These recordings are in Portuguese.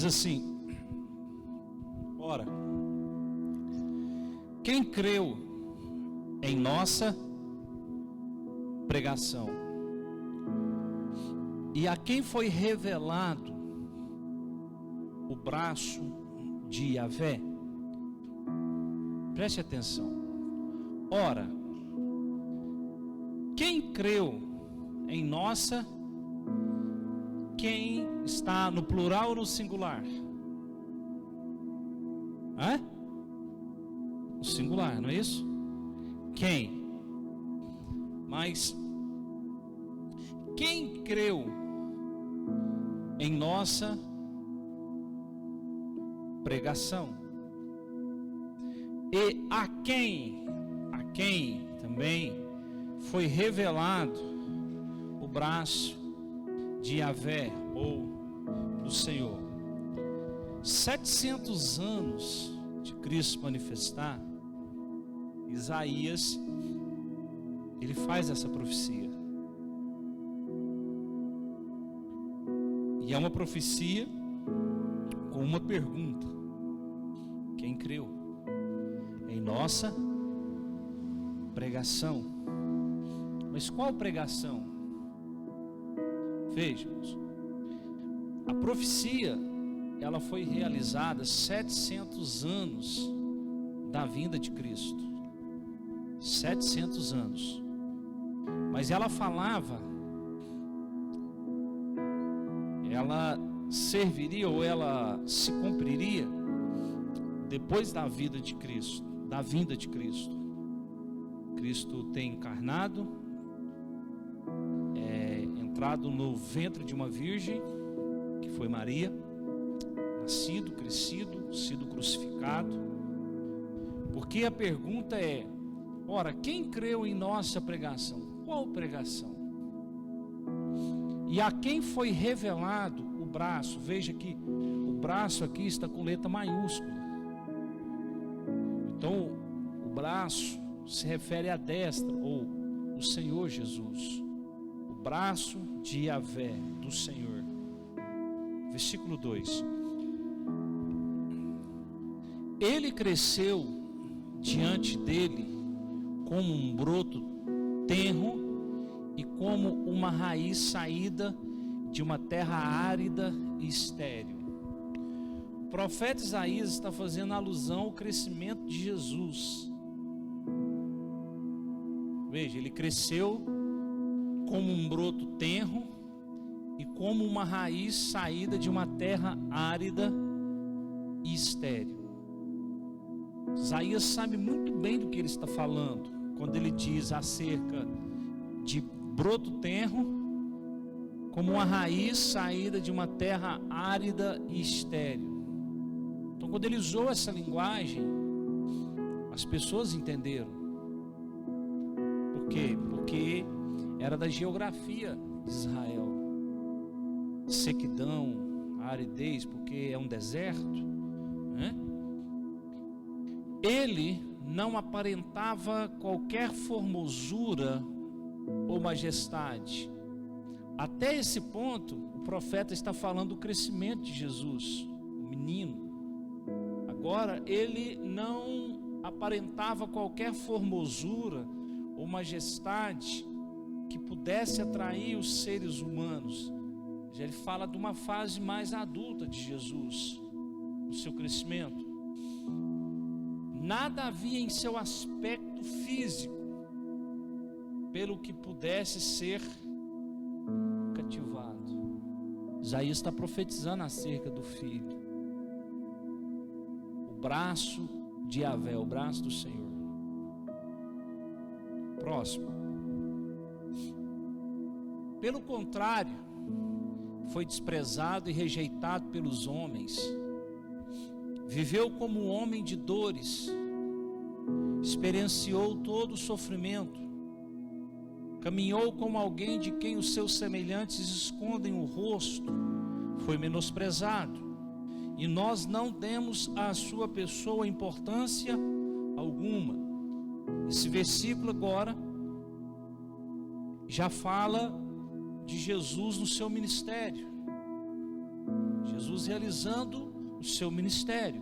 Diz assim: ora, quem creu em nossa pregação, e a quem foi revelado o braço de Yahvé? Preste atenção. Ora, quem creu em nossa, quem está no plural ou no singular? No singular, não é isso? Quem? Mas quem creu em nossa pregação? E a quem também foi revelado o braço de Yahvé ou do Senhor? 700 anos de Cristo manifestar, Isaías, ele faz essa profecia. E é uma profecia com uma pergunta: quem creu em nossa pregação? Mas qual pregação? Vejamos, a profecia, ela foi realizada 700 anos da vinda de Cristo. 700 anos. Mas ela falava, ela serviria ou ela se cumpriria depois da vida de Cristo, da vinda de Cristo. Cristo tem encarnado, entrado no ventre de uma virgem, que foi Maria, nascido, crescido, sido crucificado. Porque a pergunta é: ora, quem creu em nossa pregação? Qual pregação? E a quem foi revelado o braço? Veja que o braço aqui está com letra maiúscula. Então, o braço se refere à destra, ou o Senhor Jesus. O braço de Yahvé, do Senhor. Versículo 2. Ele cresceu diante dele como um broto tenro e como uma raiz saída de uma terra árida e estéril. O profeta Isaías está fazendo alusão ao crescimento de Jesus. Veja, ele cresceu como um broto tenro e como uma raiz saída de uma terra árida e estéril. Isaías sabe muito bem do que ele está falando quando ele diz acerca de broto tenro como uma raiz saída de uma terra árida e estéril. Então, quando ele usou essa linguagem, as pessoas entenderam. Por quê? Porque era da geografia de Israel. Sequidão, aridez, porque é um deserto, né? Ele não aparentava qualquer formosura ou majestade. Até esse ponto, o profeta está falando do crescimento de Jesus, o menino. Agora, ele não aparentava qualquer formosura ou majestade que pudesse atrair os seres humanos. Já ele fala de uma fase mais adulta de Jesus, no seu crescimento. Nada havia em seu aspecto físico pelo que pudesse ser cativado. Isaías está profetizando acerca do Filho, o braço de Yahvé, o braço do Senhor. Próximo. Pelo contrário, foi desprezado e rejeitado pelos homens. Viveu como um homem de dores, experienciou todo o sofrimento, caminhou como alguém de quem os seus semelhantes escondem o rosto, foi menosprezado, e nós não demos à sua pessoa importância alguma. Esse versículo agora já fala de Jesus no seu ministério. Jesus realizando o seu ministério.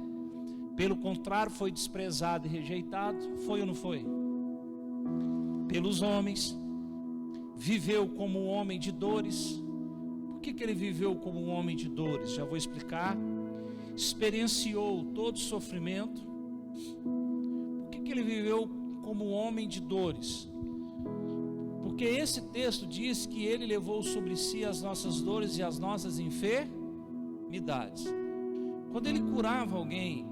Pelo contrário, foi desprezado e rejeitado, foi ou não foi? Pelos homens, viveu como um homem de dores. Por que ele viveu como um homem de dores? Já vou explicar. Experienciou todo o sofrimento. Por que ele viveu como um homem de dores? Porque esse texto diz que ele levou sobre si as nossas dores e as nossas enfermidades. Quando ele curava alguém,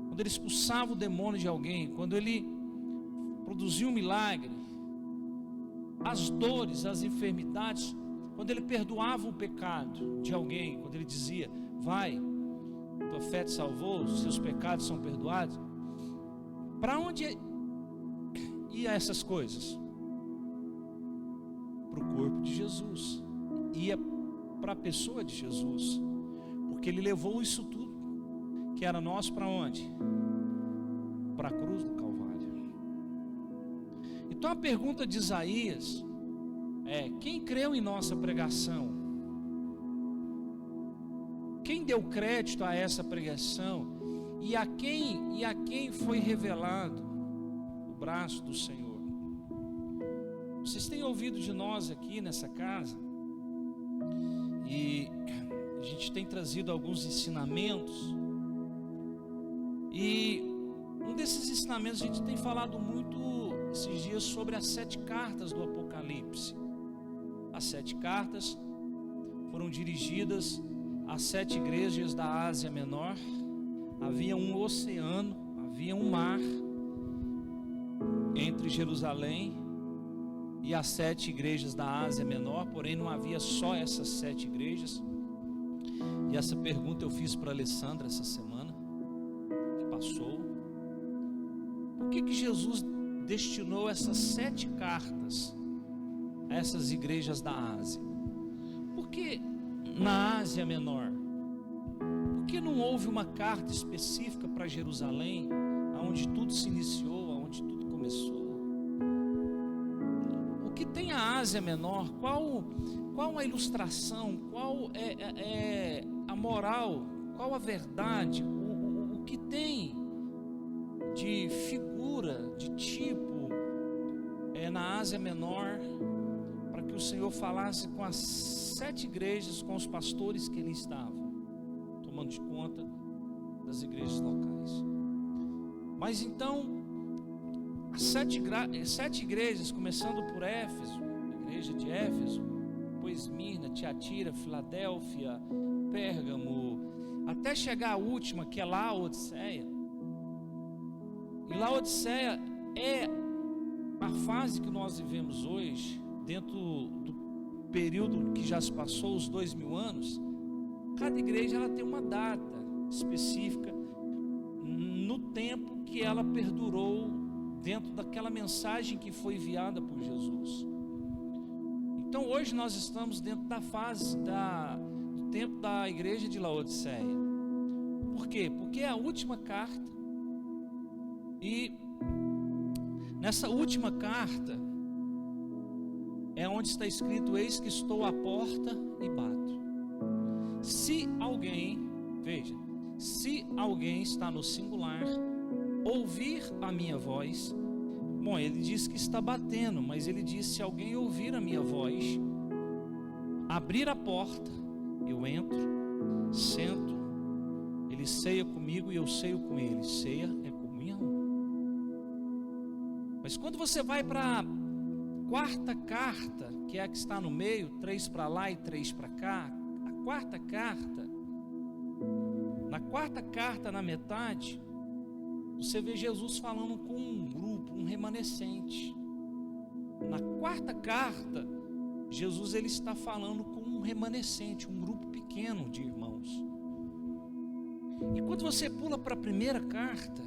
quando ele expulsava o demônio de alguém, quando ele produzia um milagre, as dores, as enfermidades, quando ele perdoava o pecado de alguém, quando ele dizia, vai, tua fé te salvou, seus pecados são perdoados, para onde ia essas coisas? Para o corpo de Jesus, ia para a pessoa de Jesus, porque ele levou isso tudo que era nosso para onde? Para a cruz do Calvário. Então a pergunta de Isaías é: quem creu em nossa pregação? Quem deu crédito a essa pregação? E a quem foi revelado o braço do Senhor? Vocês têm ouvido de nós aqui nessa casa, e a gente tem trazido alguns ensinamentos, e um desses ensinamentos a gente tem falado muito esses dias sobre as 7 cartas do Apocalipse. As 7 cartas foram dirigidas às 7 igrejas da Ásia Menor. Havia um oceano, havia um mar entre Jerusalém e as 7 igrejas da Ásia Menor, porém não havia só essas 7 igrejas. E essa pergunta eu fiz para a Alessandra essa semana que passou: por que Jesus destinou essas 7 cartas a essas igrejas da Ásia? Por que na Ásia Menor? Por que não houve uma carta específica para Jerusalém, onde tudo se iniciou, onde tudo começou? O que tem a Ásia Menor? Qual a ilustração? Qual é a moral? Qual a verdade? O que tem de figura, de tipo, na Ásia Menor, para que o Senhor falasse com as 7 igrejas, com os pastores que ali estavam, tomando de conta das igrejas locais. Mas então, as 7 igrejas, começando por Éfeso, a igreja de Éfeso, depois Esmirna, Tiatira, Filadélfia, Pérgamo, até chegar a última, que é Laodiceia. E Laodiceia é a fase que nós vivemos hoje, dentro do período que já se passou, os 2000 anos. Cada igreja ela tem uma data específica no tempo que ela perdurou dentro daquela mensagem que foi enviada por Jesus. Então hoje nós estamos dentro da fase do tempo da igreja de Laodiceia. Por quê? Porque é a última carta, e nessa última carta é onde está escrito: eis que estou à porta e bato. Se alguém, veja, se alguém está no singular, ouvir a minha voz. Bom, ele diz que está batendo, mas ele diz: se alguém ouvir a minha voz, abrir a porta, eu entro, sento, ele ceia comigo e eu ceio com ele. Ceia é comunhão. Mas quando você vai para a 4ª carta, que é a que está no meio, 3 para lá e 3 para cá, a 4ª carta, na 4ª carta, na metade, você vê Jesus falando com um grupo, um remanescente. Na 4ª carta, Jesus ele está falando com um remanescente, um grupo pequeno de irmãos. E quando você pula para a 1ª carta,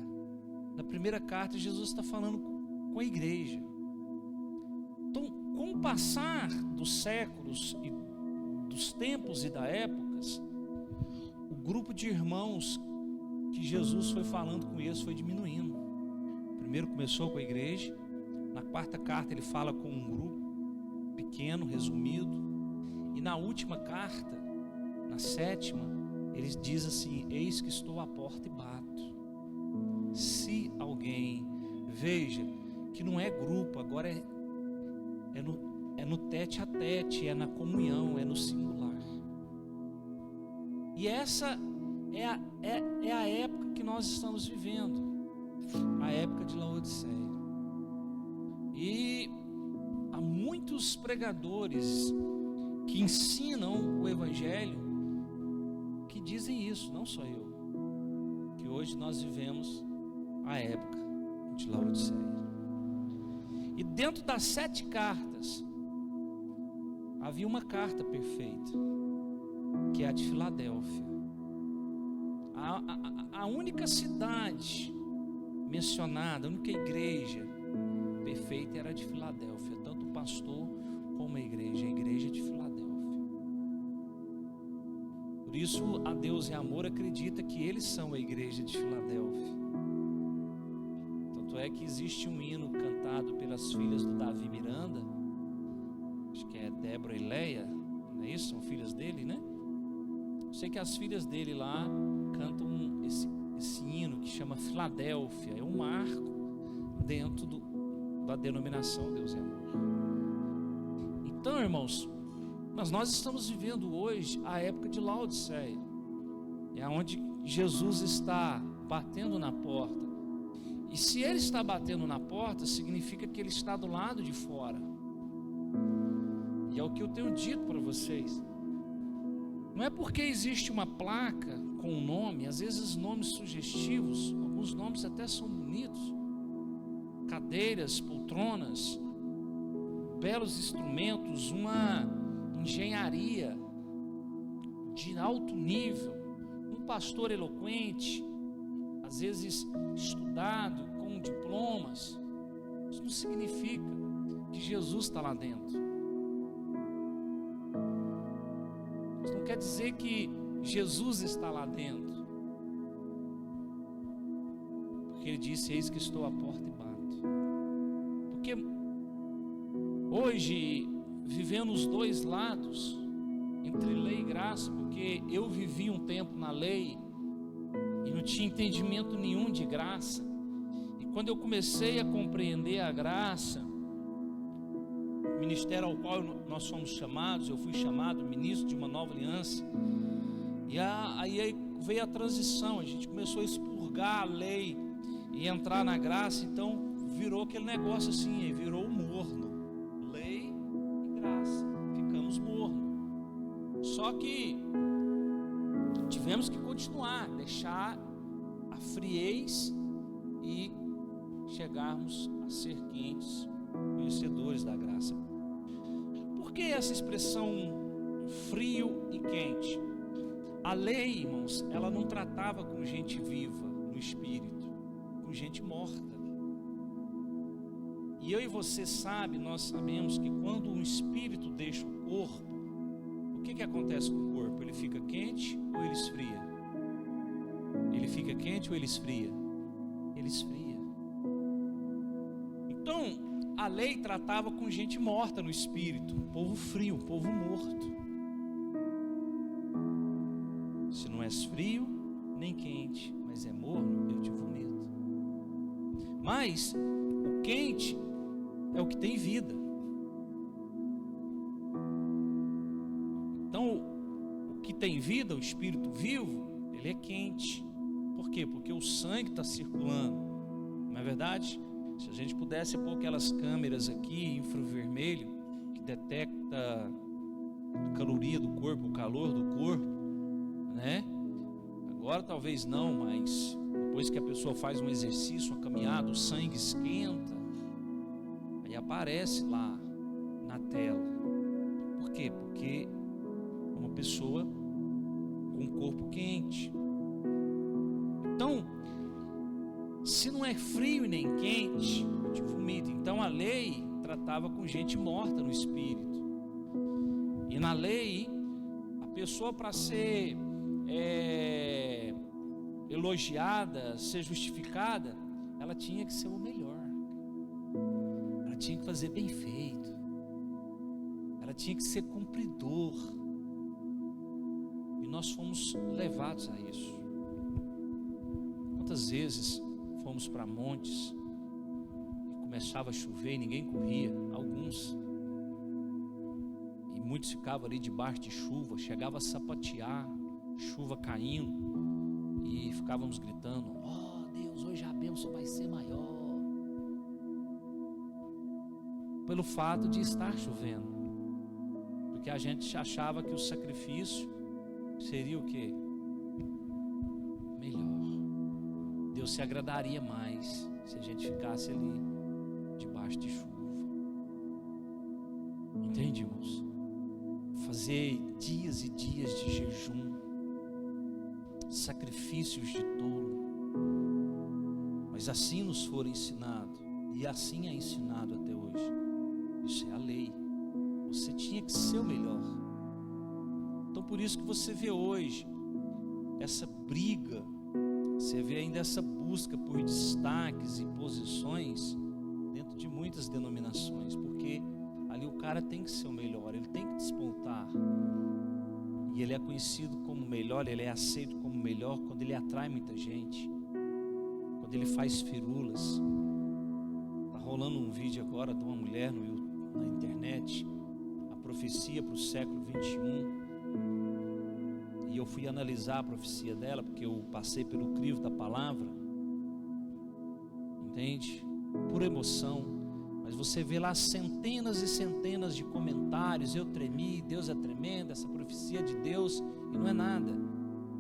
na 1ª carta Jesus está falando com a igreja. Então, com o passar dos séculos e dos tempos e da épocas, o grupo de irmãos que Jesus foi falando com eles foi diminuindo. Primeiro começou com a igreja, na 4ª carta ele fala com um grupo pequeno, resumido, e na última carta, na 7ª, ele diz assim: eis que estou à porta e bato. Se alguém, veja que não é grupo, agora é no tete a tete, é na comunhão, é no singular. E essa é a época que nós estamos vivendo, a época de Laodiceia. E há muitos pregadores que ensinam o Evangelho que dizem isso, não só eu, que hoje nós vivemos a época de Laodiceia. E dentro das 7 cartas havia uma carta perfeita, que é a de Filadélfia. A única cidade mencionada, a única igreja perfeita era a de Filadélfia, tanto o pastor como a igreja de Filadélfia. Por isso, a Deus é Amor acredita que eles são a igreja de Filadélfia. Tanto é que existe um hino cantado pelas filhas do Davi Miranda, acho que é Débora e Leia, não é isso? São filhas dele, né? Eu sei que as filhas dele lá cantam esse hino que chama Filadélfia, é um marco dentro da denominação Deus é Amor. Então, irmãos, mas nós estamos vivendo hoje a época de Laodiceia, é onde Jesus está batendo na porta. E se ele está batendo na porta, significa que ele está do lado de fora. E é o que eu tenho dito para vocês. Não é porque existe uma placa com um nome, às vezes nomes sugestivos, alguns nomes até são bonitos, cadeiras, poltronas, belos instrumentos, uma engenharia de alto nível, um pastor eloquente, às vezes estudado, com diplomas. Isso não significa que Jesus está lá dentro. Isso não quer dizer que Jesus está lá dentro, porque ele disse: eis que estou à porta e bato. Porque hoje, vivendo os dois lados, entre lei e graça, porque eu vivi um tempo na lei e não tinha entendimento nenhum de graça, e quando eu comecei a compreender a graça, o ministério ao qual nós somos chamados, eu fui chamado ministro de uma nova aliança, e aí veio a transição, a gente começou a expurgar a lei e entrar na graça, então virou aquele negócio assim, virou morno, lei e graça, ficamos mornos. Só que tivemos que continuar, deixar a friez e chegarmos a ser quentes, conhecedores da graça. Por que essa expressão frio e quente? A lei, irmãos, ela não tratava com gente viva no espírito, com gente morta. E eu e você nós sabemos que quando um espírito deixa o corpo, o que acontece com o corpo? Ele fica quente ou ele esfria? Ele fica quente ou ele esfria? Ele esfria. Então, a lei tratava com gente morta no espírito, povo frio, povo morto. Se não és frio, nem quente, mas é morno, eu te vomito. Mas o quente é o que tem vida. Então, o que tem vida, o espírito vivo, ele é quente. Por quê? Porque o sangue está circulando. Não é verdade? Se a gente pudesse pôr aquelas câmeras aqui, infravermelho, que detecta a caloria do corpo, o calor do corpo, né? Agora talvez não, mas depois que a pessoa faz um exercício, uma caminhada, o sangue esquenta, aí aparece lá na tela. Por quê? Porque é uma pessoa com um corpo quente. Então, se não é frio e nem quente, te vomita. Então a lei tratava com gente morta no espírito. E na lei, a pessoa, para ser elogiada, ser justificada, ela tinha que ser o melhor. Ela tinha que fazer bem feito. Ela tinha que ser cumpridor. E nós fomos levados a isso. Quantas vezes fomos para montes e começava a chover e ninguém corria, alguns, e muitos ficavam ali debaixo de chuva, chegava a sapatear, chuva caindo, e ficávamos gritando: oh Deus, hoje a bênção vai ser maior, pelo fato de estar chovendo, porque a gente achava que o sacrifício seria o quê? Melhor. Deus se agradaria mais se a gente ficasse ali debaixo de chuva. Entende, irmãos? Fazer dias e dias de jejum, sacrifícios de tolo, mas assim nos foi ensinado, e assim é ensinado até hoje. Isso é a lei. Você tinha que ser o melhor. Então por isso que você vê hoje essa briga, você vê ainda essa busca por destaques e posições dentro de muitas denominações, porque ali o cara tem que ser o melhor, ele tem que despontar, e ele é conhecido como melhor, ele é aceito como melhor quando ele atrai muita gente, quando ele faz firulas. Está rolando um vídeo agora de uma mulher na internet, a profecia para o século 21, e eu fui analisar a profecia dela, porque eu passei pelo crivo da palavra, entende? Por emoção, mas você vê lá centenas e centenas de comentários: eu tremi, Deus é tremendo, essa profecia de Deus, e não é nada,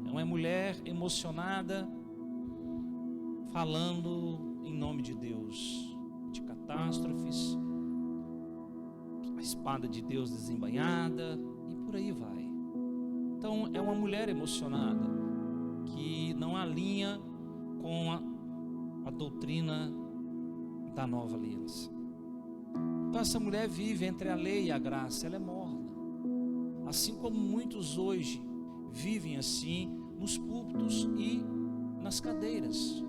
é uma mulher emocionada, falando em nome de Deus, de catástrofes, a espada de Deus desembainhada, e por aí vai. Então é uma mulher emocionada, que não alinha com a doutrina da nova aliança. Então essa mulher vive entre a lei e a graça, ela é morna, assim como muitos hoje vivem assim nos púlpitos e nas cadeiras.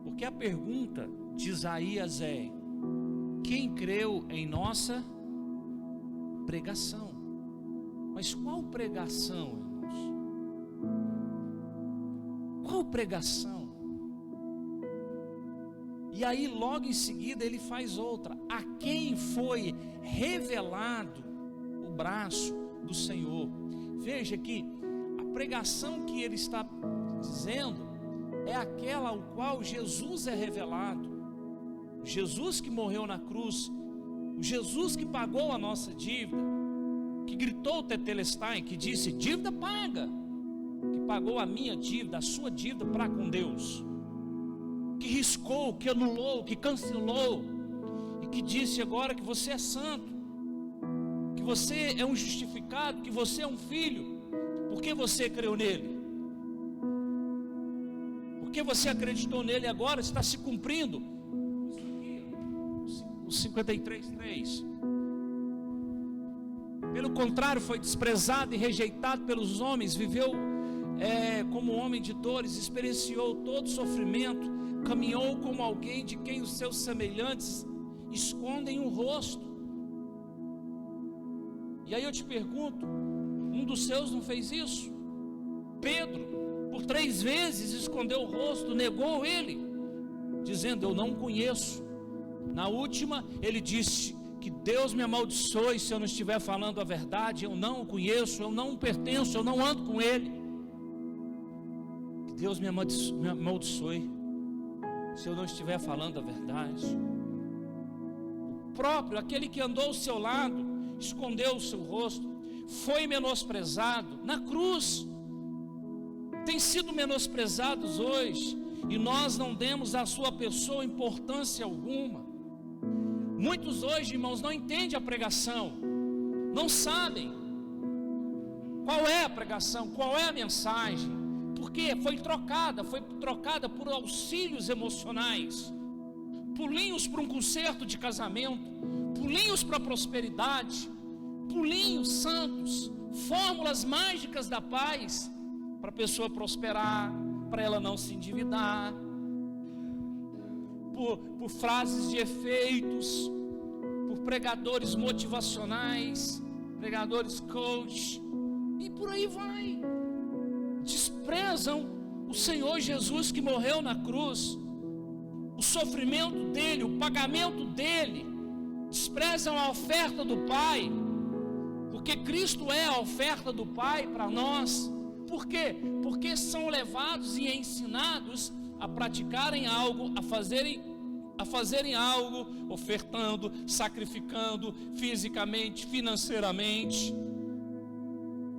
Porque a pergunta de Isaías é: quem creu em nossa pregação? Mas qual pregação, irmãos? Qual pregação? E aí logo em seguida ele faz outra: a quem foi revelado o braço do Senhor. Veja que a pregação que ele está dizendo é aquela ao qual Jesus é revelado. Jesus que morreu na cruz, o Jesus que pagou a nossa dívida, que gritou tetelestai, que disse: dívida paga, que pagou a minha dívida, a sua dívida para com Deus, que riscou, que anulou, que cancelou, e que disse agora que você é santo, que você é um justificado, que você é um filho, porque você creu nele, porque você acreditou nele. Agora está se cumprindo o 53:3. Pelo contrário, foi desprezado e rejeitado pelos homens, viveu como homem de dores, experienciou todo sofrimento, caminhou como alguém de quem os seus semelhantes escondem o rosto. E aí eu te pergunto, um dos seus não fez isso? Pedro, por 3 vezes escondeu o rosto, negou ele, dizendo: eu não o conheço. Na última ele disse: que Deus me amaldiçoe se eu não estiver falando a verdade, eu não o conheço, eu não pertenço, eu não ando com ele. Que Deus me amaldiçoe se eu não estiver falando a verdade. O próprio, aquele que andou ao seu lado, escondeu o seu rosto, foi menosprezado na cruz. Tem sido menosprezados hoje, e nós não demos à sua pessoa importância alguma. Muitos hoje, irmãos, não entendem a pregação, não sabem qual é a pregação, qual é a mensagem, porque foi trocada por auxílios emocionais, pulinhos para um concerto de casamento, pulinhos para a prosperidade, pulinhos santos, fórmulas mágicas da paz, para a pessoa prosperar, para ela não se endividar, por frases de efeitos, por pregadores motivacionais, pregadores coach, e por aí vai. Desprezam o Senhor Jesus que morreu na cruz, o sofrimento dele, o pagamento dele, desprezam a oferta do Pai, porque Cristo é a oferta do Pai para nós. Por quê? Porque são levados e ensinados a praticarem algo, a fazerem algo, ofertando, sacrificando fisicamente, financeiramente,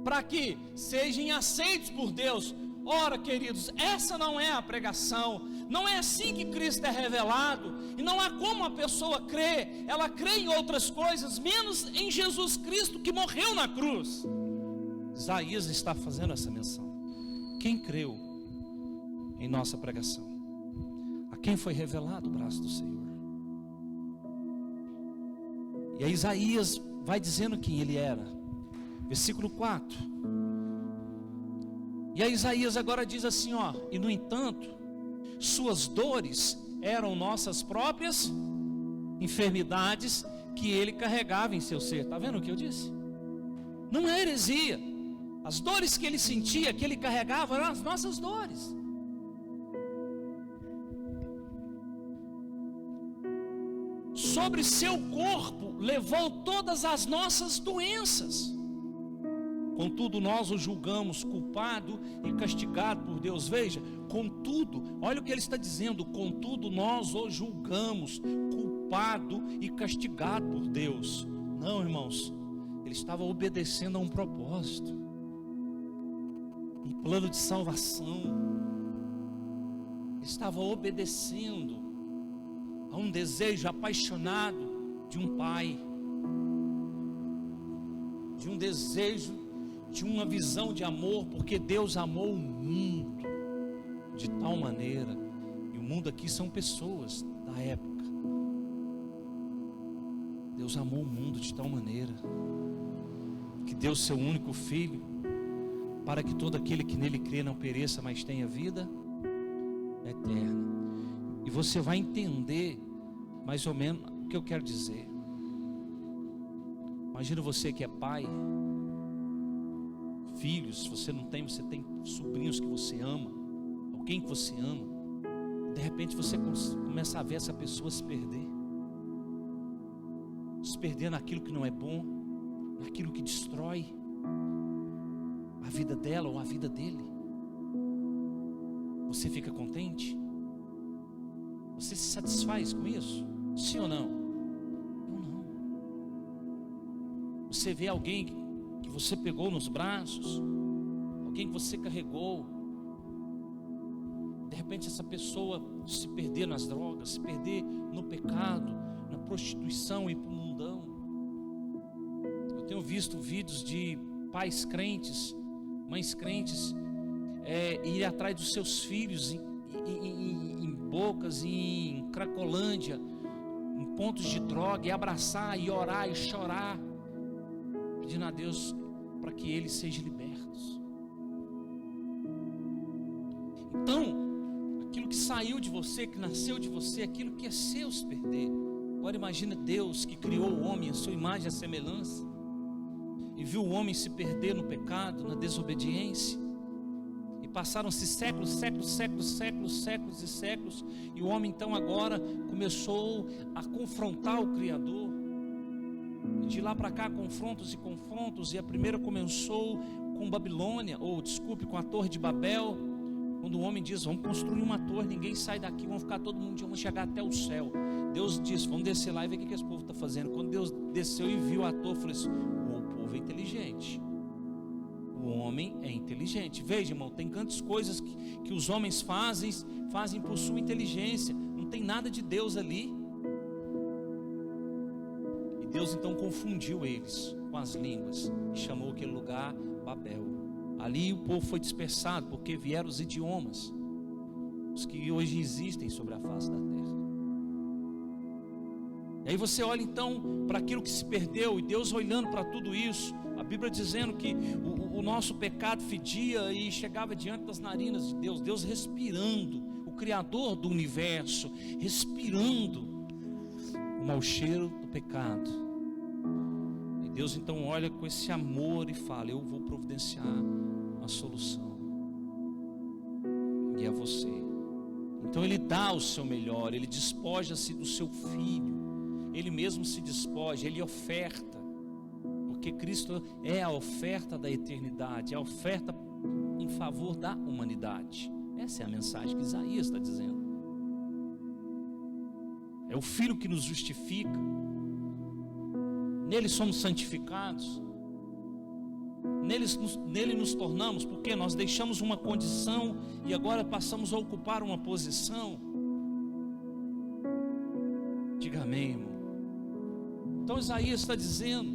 para que sejam aceitos por Deus. Ora, queridos, essa não é a pregação, não é assim que Cristo é revelado, e não há como a pessoa crer, ela crê em outras coisas, menos em Jesus Cristo que morreu na cruz. Isaías está fazendo essa menção. Quem creu em nossa pregação? A quem foi revelado o braço do Senhor? E aí Isaías vai dizendo quem ele era, versículo 4. E aí Isaías agora diz assim, ó: e no entanto, suas dores eram nossas próprias enfermidades que ele carregava em seu ser. Está vendo o que eu disse? Não é heresia. As dores que ele sentia, que ele carregava, eram as nossas dores. Sobre seu corpo levou todas as nossas doenças. Contudo, nós o julgamos culpado e castigado por Deus. Veja, contudo, olha o que ele está dizendo: contudo, nós o julgamos culpado e castigado por Deus. Não, irmãos, ele estava obedecendo a um propósito, um plano de salvação. Ele estava obedecendo a um desejo apaixonado de um pai, de um desejo, de uma visão de amor, porque Deus amou o mundo de tal maneira, e o mundo aqui são pessoas da época. Deus amou o mundo de tal maneira que deu seu único filho, para que todo aquele que nele crê não pereça, mas tenha vida eterna. E você vai entender mais ou menos o que eu quero dizer. Imagina você que é pai, filhos, se você não tem, você tem sobrinhos que você ama, alguém que você ama, de repente você começa a ver essa pessoa se perder naquilo que não é bom, naquilo que destrói a vida dela ou a vida dele. Você fica contente? Você se satisfaz com isso? Sim ou não? Eu não. Você vê alguém que você pegou nos braços, alguém que você carregou, de repente essa pessoa se perder nas drogas, se perder no pecado, na prostituição e ir para o mundão. Eu tenho visto vídeos de pais crentes, mães crentes, ir atrás dos seus filhos em bocas, em Cracolândia, em pontos de droga, e abraçar, e orar, e chorar, pedindo a Deus para que eles sejam libertos. Então, aquilo que saiu de você, que nasceu de você, aquilo que é seu se perder. Agora imagina Deus que criou o homem à sua imagem e à semelhança, e viu o homem se perder no pecado, na desobediência, e passaram-se séculos e séculos, e o homem então agora começou a confrontar o Criador, e de lá para cá confrontos, e a primeira começou com Babilônia, com a Torre de Babel, quando o homem diz: vamos construir uma torre, ninguém sai daqui, vamos ficar todo mundo, vamos chegar até o céu. Deus disse: vamos descer lá e ver o que esse povo está fazendo. Quando Deus desceu e viu a torre, falou assim: o povo é inteligente, o homem é inteligente. Veja, irmão, tem tantas coisas que os homens fazem por sua inteligência, não tem nada de Deus ali. E Deus então confundiu eles com as línguas e chamou aquele lugar Babel. Ali o povo foi dispersado, porque vieram os idiomas, os que hoje existem sobre a face da terra. E aí você olha então para aquilo que se perdeu, e Deus olhando para tudo isso, a Bíblia dizendo que o nosso pecado fedia e chegava diante das narinas de Deus, Deus respirando, o Criador do universo, respirando o mau cheiro do pecado. E Deus então olha com esse amor e fala: eu vou providenciar a solução, e é você. Então ele dá o seu melhor, ele despoja-se do seu filho, ele mesmo se despoja, ele oferta, porque Cristo é a oferta da eternidade, é a oferta em favor da humanidade. Essa é a mensagem que Isaías está dizendo. É o Filho que nos justifica, nele somos santificados, nele nos tornamos, porque nós deixamos uma condição e agora passamos a ocupar uma posição. Diga amém, irmão. Então Isaías está dizendo: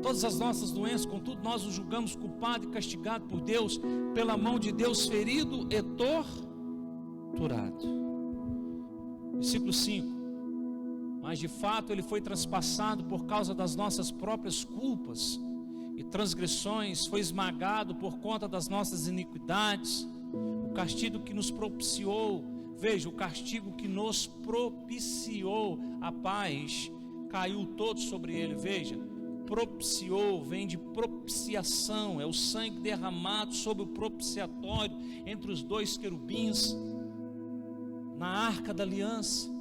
todas as nossas doenças, contudo nós o julgamos culpado e castigado por Deus, pela mão de Deus ferido e torturado. Versículo 5: mas de fato ele foi transpassado por causa das nossas próprias culpas e transgressões, foi esmagado por conta das nossas iniquidades. O castigo que nos propiciou, veja, o castigo que nos propiciou a paz, caiu todo sobre ele. Veja, propiciou vem de propiciação, é o sangue derramado sobre o propiciatório entre os dois querubins na arca da aliança.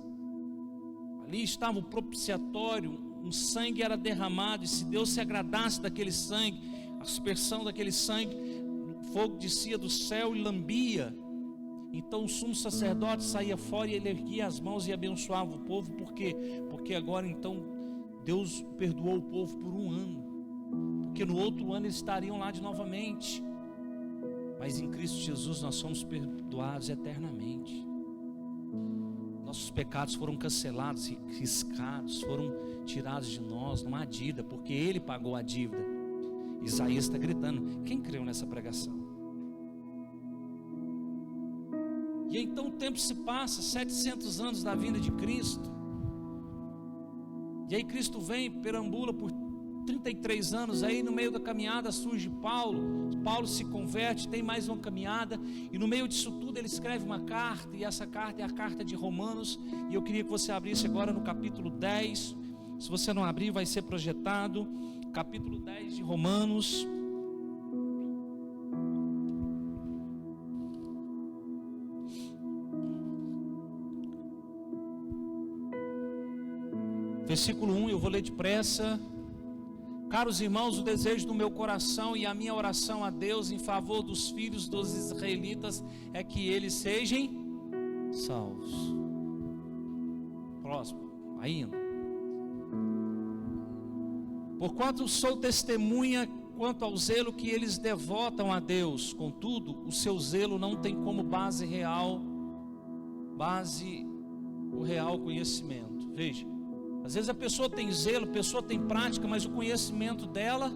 Ali estava o propiciatório, um sangue era derramado, e se Deus se agradasse daquele sangue, a aspersão daquele sangue, o fogo descia do céu e lambia. Então o sumo sacerdote saía fora e ele erguia as mãos e abençoava o povo. Por quê? Porque agora então Deus perdoou o povo por um ano, porque no outro ano eles estariam lá de novamente. Mas em Cristo Jesus nós somos perdoados eternamente. Nossos pecados foram cancelados, riscados, foram tirados de nós, não há dívida, porque Ele pagou a dívida. Isaías está gritando. Quem creu nessa pregação? E então o tempo se passa, 700 anos da vinda de Cristo, e aí Cristo vem, perambula por 33 anos, aí no meio da caminhada surge Paulo se converte, tem mais uma caminhada, e no meio disso tudo ele escreve uma carta, e essa carta é a carta de Romanos, e eu queria que você abrisse agora no capítulo 10, se você não abrir vai ser projetado, capítulo 10 de Romanos. Versículo 1, eu vou ler depressa. Caros irmãos, o desejo do meu coração e a minha oração a Deus em favor dos filhos dos israelitas é que eles sejam salvos. Próximo, ainda. Porquanto sou testemunha quanto ao zelo que eles devotam a Deus, contudo, o seu zelo não tem como base o real conhecimento. Veja, às vezes a pessoa tem zelo, a pessoa tem prática, mas o conhecimento dela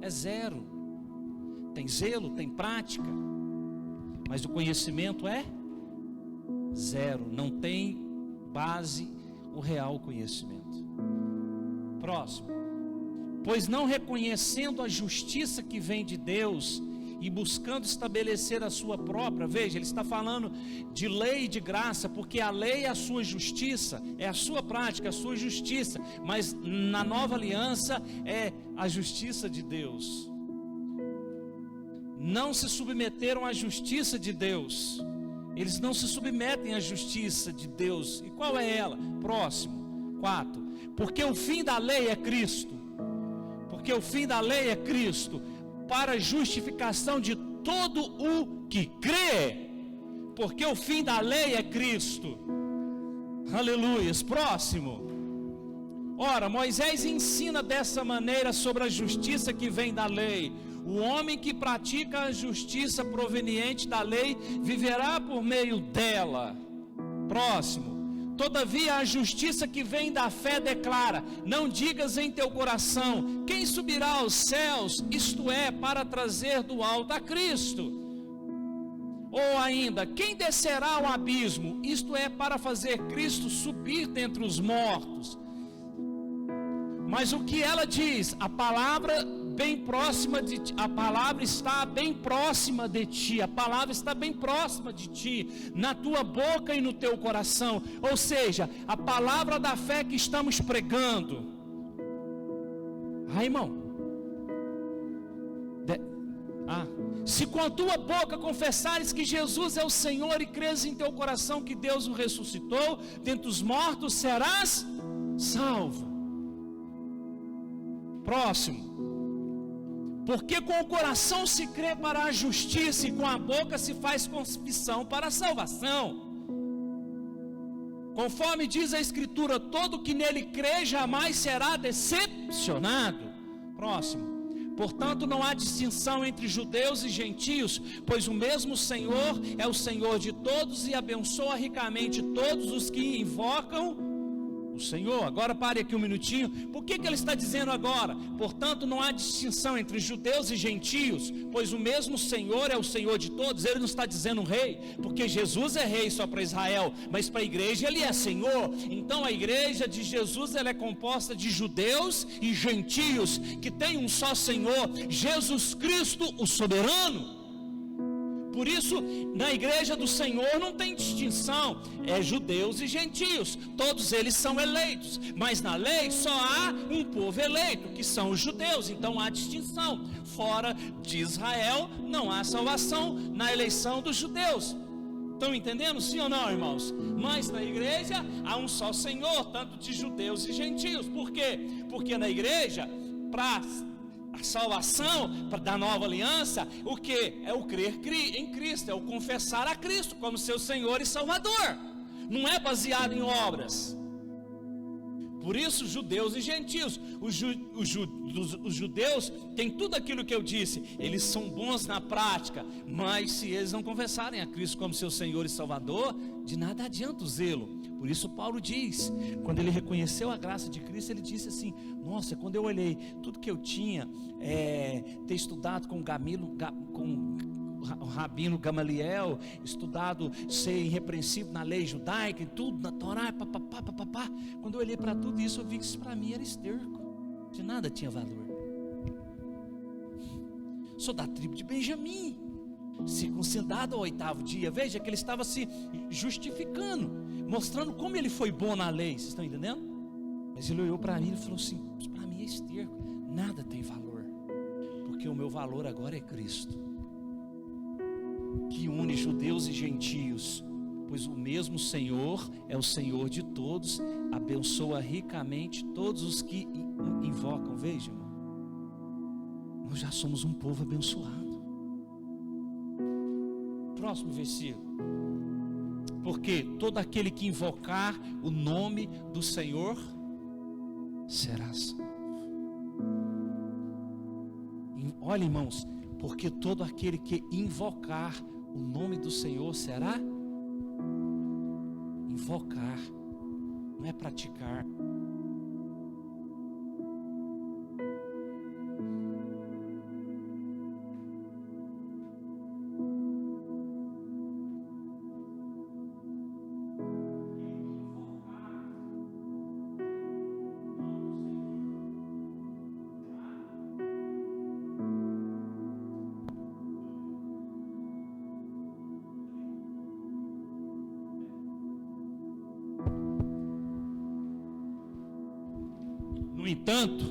é zero. Tem zelo, tem prática, mas o conhecimento é zero. Não tem base o real conhecimento. Próximo. Pois não reconhecendo a justiça que vem de Deus e buscando estabelecer a sua própria, veja, ele está falando de lei e de graça, porque a lei é a sua justiça, é a sua prática, é a sua justiça, mas na nova aliança é a justiça de Deus. Não se submeteram à justiça de Deus, eles não se submetem à justiça de Deus. E qual é ela? Próximo, 4. Porque o fim da lei é Cristo, porque o fim da lei é Cristo, para a justificação de todo o que crê, porque o fim da lei é Cristo. Aleluias. Próximo. Ora, Moisés ensina dessa maneira sobre a justiça que vem da lei: o homem que pratica a justiça proveniente da lei viverá por meio dela. Próximo. Todavia a justiça que vem da fé declara: não digas em teu coração, quem subirá aos céus, isto é, para trazer do alto a Cristo. Ou ainda, quem descerá ao abismo, isto é, para fazer Cristo subir dentre os mortos. Mas o que ela diz? A palavra bem próxima de ti, a palavra está bem próxima de ti, a palavra está bem próxima de ti, na tua boca e no teu coração. Ou seja, a palavra da fé que estamos pregando. Irmão, se com a tua boca confessares que Jesus é o Senhor e creres em teu coração que Deus o ressuscitou dentre os mortos, serás salvo. Próximo. Porque com o coração se crê para a justiça e com a boca se faz confissão para a salvação. Conforme diz a Escritura, todo que nele crê jamais será decepcionado. Próximo. Portanto, não há distinção entre judeus e gentios, pois o mesmo Senhor é o Senhor de todos e abençoa ricamente todos os que invocam o Senhor. Agora pare aqui um minutinho. Por que ele está dizendo agora? Portanto, não há distinção entre judeus e gentios, pois o mesmo Senhor é o Senhor de todos. Ele não está dizendo rei, porque Jesus é rei só para Israel, mas para a igreja ele é Senhor. Então a igreja de Jesus, ela é composta de judeus e gentios, que tem um só Senhor, Jesus Cristo, o soberano. Por isso, na igreja do Senhor não tem distinção, é judeus e gentios, todos eles são eleitos, mas na lei só há um povo eleito, que são os judeus, então há distinção. Fora de Israel não há salvação na eleição dos judeus. Estão entendendo, sim ou não, irmãos? Mas na igreja há um só Senhor, tanto de judeus e gentios. Por quê? Porque na igreja, para a salvação da nova aliança, o que? É o crer em Cristo, é o confessar a Cristo como seu Senhor e Salvador. Não é baseado em obras. Por isso, judeus e gentios. Os judeus têm tudo aquilo que eu disse. Eles são bons na prática, mas se eles não confessarem a Cristo como seu Senhor e Salvador, de nada adianta o zelo. Por isso Paulo diz, quando ele reconheceu a graça de Cristo, ele disse assim: nossa, quando eu olhei tudo que eu tinha, ter estudado com o Rabino Gamaliel, estudado ser irrepreensível na lei judaica e tudo, na Torá, papapá. Quando eu olhei para tudo isso, eu vi que isso para mim era esterco, de nada tinha valor. Sou da tribo de Benjamim, circuncidado ao 8º dia. Veja que ele estava se justificando, mostrando como ele foi bom na lei. Vocês estão entendendo? Mas ele olhou para mim e falou assim: isso para mim é esterco, nada tem valor, porque o meu valor agora é Cristo, que une judeus e gentios, pois o mesmo Senhor é o Senhor de todos, abençoa ricamente todos os que invocam. Veja, irmão, nós já somos um povo abençoado. Próximo versículo. Porque todo aquele que invocar o nome do Senhor será salvo. Olha, irmãos, porque todo aquele que invocar o nome do Senhor será. Invocar, não é praticar. No entanto,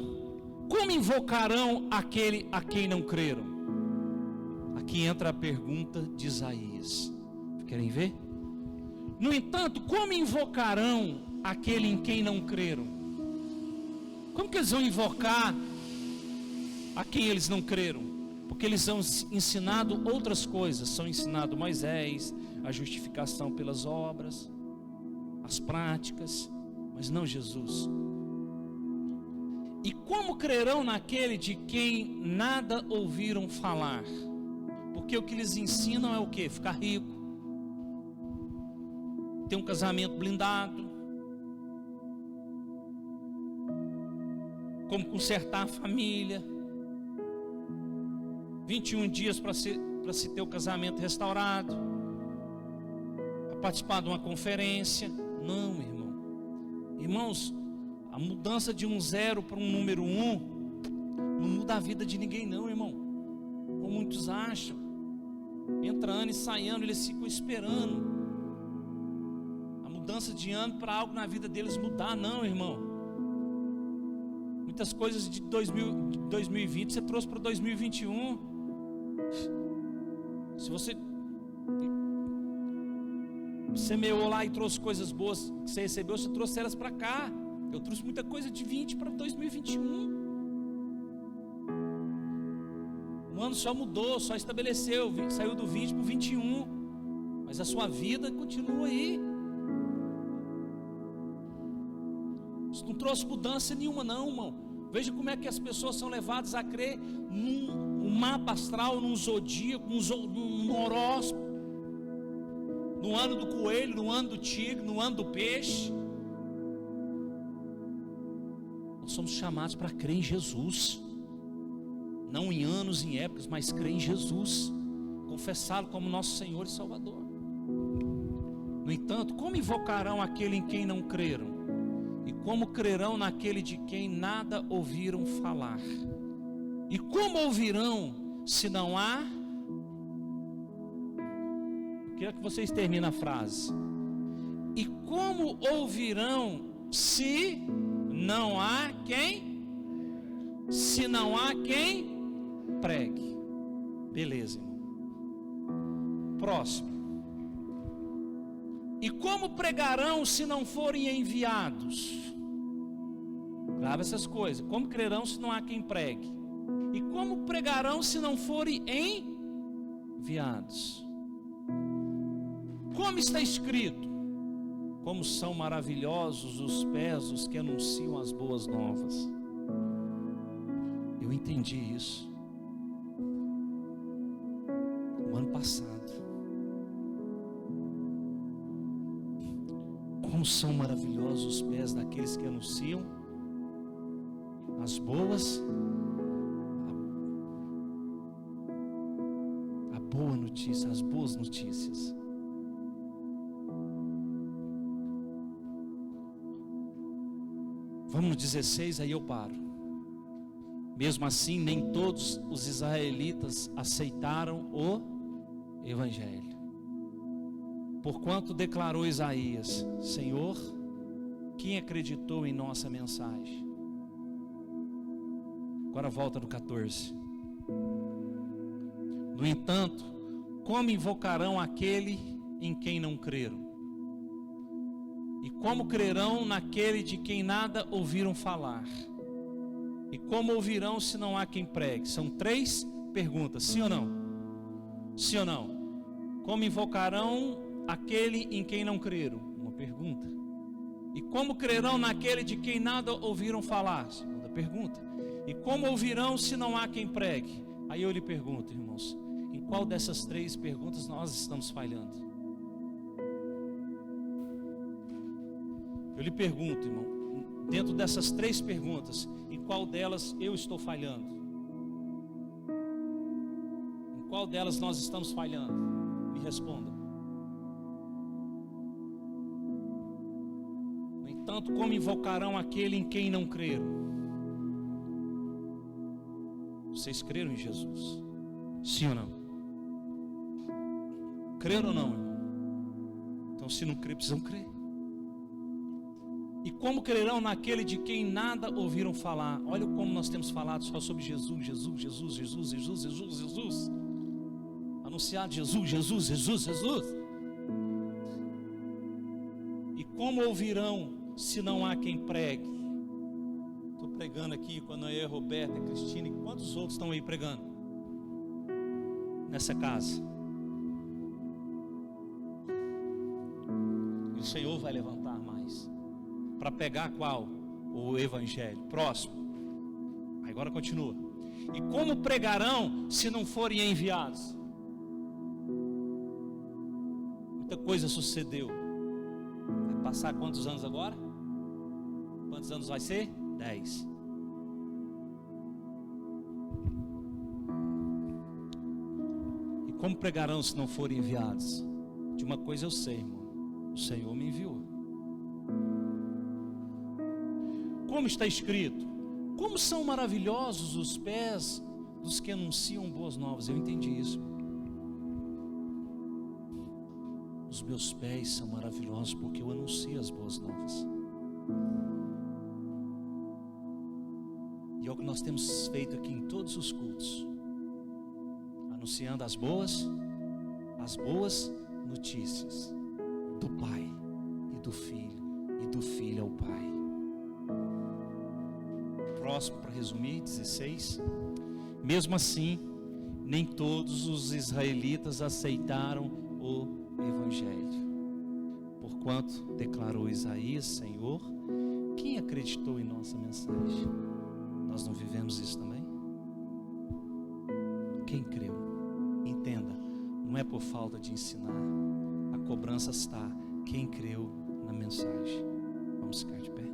como invocarão aquele a quem não creram? Aqui entra a pergunta de Isaías. Querem ver? No entanto, como invocarão aquele em quem não creram? Como que eles vão invocar a quem eles não creram? Porque eles são ensinado outras coisas. São ensinado Moisés, a justificação pelas obras, as práticas, mas não Jesus. E como crerão naquele de quem nada ouviram falar? Porque o que eles ensinam é o quê? Ficar rico, ter um casamento blindado, como consertar a família, 21 dias para se ter o casamento restaurado, para participar de uma conferência. Não, irmão. Irmãos, A mudança de um 0 para um número 1 não muda a vida de ninguém não, irmão. Como muitos acham. Entra ano e sai ano, eles ficam esperando a mudança de ano para algo na vida deles mudar. Não, irmão. Muitas coisas de 2020 você trouxe para 2021. Se você semeou lá e trouxe coisas boas que você recebeu, você trouxe elas para cá. Eu trouxe muita coisa de 20 para 2021. O ano só mudou, só estabeleceu, saiu do 20 para o 21. Mas a sua vida continua aí. Isso não trouxe mudança nenhuma não, irmão. Veja como é que as pessoas são levadas a crer num mapa astral, num zodíaco, num horóscopo, no ano do coelho, no ano do tigre, no ano do peixe. Nós somos chamados para crer em Jesus, não em anos, em épocas, mas crer em Jesus, confessá-lo como nosso Senhor e Salvador. No entanto, como invocarão aquele em quem não creram? E como crerão naquele de quem nada ouviram falar? E como ouvirão se não há? Eu queria que vocês terminem a frase. E como ouvirão se não há quem? Se não há quem pregue. Beleza, irmão. Próximo. E como pregarão se não forem enviados? Grava essas coisas. Como crerão se não há quem pregue? E como pregarão se não forem enviados? Como está escrito? Como são maravilhosos os pés dos que anunciam as boas novas. Eu entendi isso no ano passado. Como são maravilhosos os pés daqueles que anunciam as boas, a boa notícia, as boas notícias. Vamos no 16, aí eu paro. Mesmo assim, nem todos os israelitas aceitaram o Evangelho. Porquanto declarou Isaías: Senhor, quem acreditou em nossa mensagem? Agora volta no 14. No entanto, como invocarão aquele em quem não creram? E como crerão naquele de quem nada ouviram falar? E como ouvirão se não há quem pregue? São 3 perguntas, sim ou não? Sim ou não? Como invocarão aquele em quem não creram? Uma pergunta. E como crerão naquele de quem nada ouviram falar? Segunda pergunta. E como ouvirão se não há quem pregue? Aí eu lhe pergunto, irmãos, em qual dessas 3 perguntas nós estamos falhando? Eu lhe pergunto, irmão, dentro dessas 3 perguntas, em qual delas eu estou falhando? Em qual delas nós estamos falhando? Me responda. No entanto, como invocarão aquele em quem não creram? Vocês creram em Jesus? Sim ou não? Creram ou não, irmão? Então, se não crer, precisam crer. E como crerão naquele de quem nada ouviram falar? Olha como nós temos falado só sobre Jesus, Jesus, Jesus, Jesus, Jesus, Jesus, Jesus. Anunciado Jesus, Jesus, Jesus, Jesus. E como ouvirão se não há quem pregue? Estou pregando aqui quando eu e a Roberta, a Cristina e quantos outros estão aí pregando? Nessa casa. E o Senhor vai levantar mais. Para pegar qual? O Evangelho. Próximo. Agora continua. E como pregarão se não forem enviados? Muita coisa sucedeu. Vai passar quantos anos agora? Quantos anos vai ser? 10. E como pregarão se não forem enviados? De uma coisa eu sei, irmão. O Senhor me enviou. como está escrito: como são maravilhosos os pés dos que anunciam boas novas. Eu entendi isso. Os meus pés são maravilhosos porque eu anuncio as boas novas. E é o que nós temos feito aqui em todos os cultos, anunciando as boas notícias do Pai e do Filho, e do Filho ao Pai. Próximo, para resumir, 16. Mesmo assim, nem todos os israelitas aceitaram o Evangelho. Porquanto declarou Isaías: Senhor, quem acreditou em nossa mensagem? Nós não vivemos isso também? Quem creu? Entenda, não é por falta de ensinar. A cobrança está: quem creu na mensagem? Vamos ficar de pé.